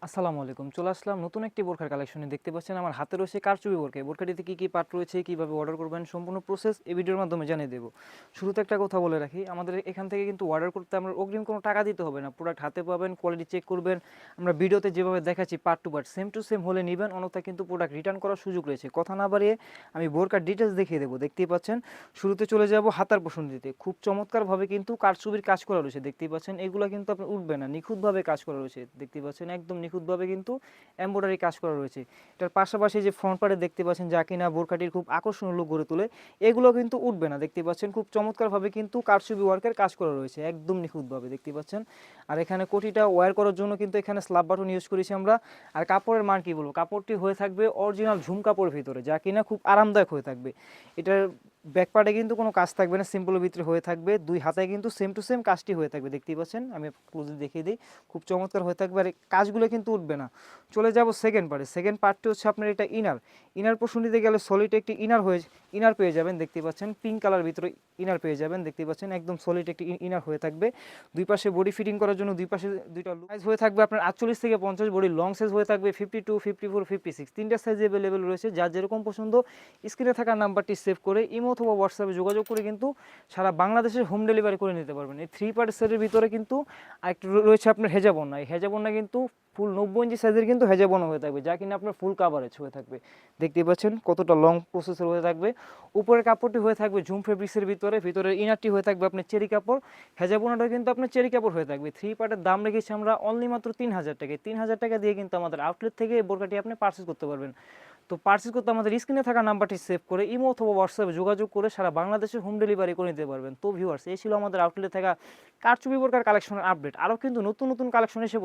আসসালামু আলাইকুম। চলে আসলাম নতুন একটি বোরখার কালেকশনে। দেখতে পাচ্ছেন আমার হাতে রয়েছে কারচুপি বোরকা। এই বোরকাটিতে কী পার্ট রয়েছে, কীভাবে অর্ডার করবেন, সম্পূর্ণ প্রসেস এই ভিডিওর মাধ্যমে জানিয়ে দেব। শুরুতে একটা কথা বলে রাখি, আমাদের এখান থেকে কিন্তু অর্ডার করতে আমরা অগ্রিম কোনো টাকা দিতে হবে না। প্রোডাক্ট হাতে পাবেন, কোয়ালিটি চেক করবেন। আমরা ভিডিওতে যেভাবে দেখাচ্ছি part to part same to same হলে নিবেন, অন্যথায় কিন্তু প্রোডাক্ট রিটার্ন করার সুযোগ রয়েছে। কথা না বাড়িয়ে আমি বোরকার ডিটেলস দেখিয়ে দেবো। দেখতেই পাচ্ছেন, শুরুতে চলে যাব হাতার পোর্শন দিতে। খুব চমৎকারভাবে কিন্তু কারচুপির কাজ করা রয়েছে। দেখতেই পাচ্ছেন, এগুলো কিন্তু আপনার উঠবে না, নিখুঁতভাবে কাজ করা রয়েছে। দেখতেই পাচ্ছেন, একদম নিখুঁতভাবে কিন্তু এমব্রয়ডারি কাজ করা রয়েছে। এটার পাশাপাশি যে ফ্রন্ট পার্টে দেখতে পাচ্ছেন, যা কিনা বোরকাটির খুব আকর্ষণীয় লুক গড়ে তোলে, এগুলো কিন্তু উঠবে না। দেখতে পাচ্ছেন, খুব চমৎকারভাবে কিন্তু কারচুপি ওয়ার্কের কাজ করা রয়েছে, একদম নিখুঁতভাবে দেখতে পাচ্ছেন। আর এখানে কোটিটা ওয়্যার করার জন্য কিন্তু এখানে স্ল্যাব বাটন ইউজ করেছি আমরা। আর কাপড়ের মান কী বলবো, কাপড়টি হয়ে থাকবে অরিজিনাল ঝুম কাপড়ের ভিতরে, যা কিনা খুব আরামদায়ক হয়ে থাকবে। এটার ব্যাক পার্টে কিন্তু কোনো কাজ থাকবে না, সিম্পলের ভিতরে হয়ে থাকবে। দুই হাতায় কিন্তু সেম টু সেম কাজটি হয়ে থাকবে। দেখতেই পাচ্ছেন, আমি ক্লোজলি দেখিয়ে দিই, খুব চমৎকার হয়ে থাকবে। আর এই কাজগুলো কিন্তু উঠবে না। চলে যাব সেকেন্ড পার্টে। সেকেন্ড পার্টটি হচ্ছে আপনার এটা ইনার পোর্শন দিতে গেলে সলিড একটি ইনার পেয়ে যাবেন। দেখতে পাচ্ছেন, পিঙ্ক কালার ভিতরে ইনার পেয়ে যাবেন। দেখতে পাচ্ছেন, একদম সলিড একটি ইনার হয়ে থাকবে। দুই পাশে বডি ফিটিং করার জন্য দুই পাশে দুইটা সাইজ হয়ে থাকবে আপনার 48 থেকে 50। বডি লং সাইজ হয়ে থাকবে 52, 54, 56, তিনটা সাইজ অ্যাভেলেবেল রয়েছে। যার যেরকম পছন্দ স্ক্রিনে থাকা নাম্বারটি সেভ করে ইমো অথবা হোয়াটসঅ্যাপে যোগাযোগ করে কিন্তু সারা বাংলাদেশে হোম ডেলিভারি করে নিতে পারবেন। এই থ্রি পার্ট সেটের ভিতরে কিন্তু আরেকটা রয়েছে আপনার হেজাবন্না। এই হেজাবন্না কিন্তু ফুল 90 ইঞ্চি সাইজের কিন্তু হেজাবন্না হয়ে থাকবে, যা কিনা আপনার ফুল কাভারেজ হয়ে থাকবে। দেখতেই পাচ্ছেন কতটা লং প্রসেসর হয়ে থাকবে। উপরের কাপড়টি হয়ে থাকবে ঝুম ফেব্রিক্সের ভিতরের ইনারটি হয়ে থাকবে আপনার চেরি কাপড়। হেজাবন্নাটা কিন্তু আপনার চেরি কাপড় হয়ে থাকবে। থ্রি পার্টের দাম রেখেছি আমরা অনলি মাত্র 3000 টাকায়। 3000 টাকা দিয়ে কিন্তু আমাদের আউটলেট থেকে এই বোরকাটি আপনি পারচেস করতে পারবেন। তো পারচেস করতে আমাদের স্ক্রিনে থাকা নাম্বারটি সেভ করে ইমো অথবা হোয়াটসঅ্যাপে যোগাযোগ করে সারা বাংলাদেশে হোম ডেলিভারি করে নিতে পারবেন। তো ভিউয়ার্স, এই ছিল আমাদের আউটলেটে থাকা কারচুপি বোরকার কালেকশনের আপডেট। আরও কিন্তু নতুন নতুন কালেকশন এসে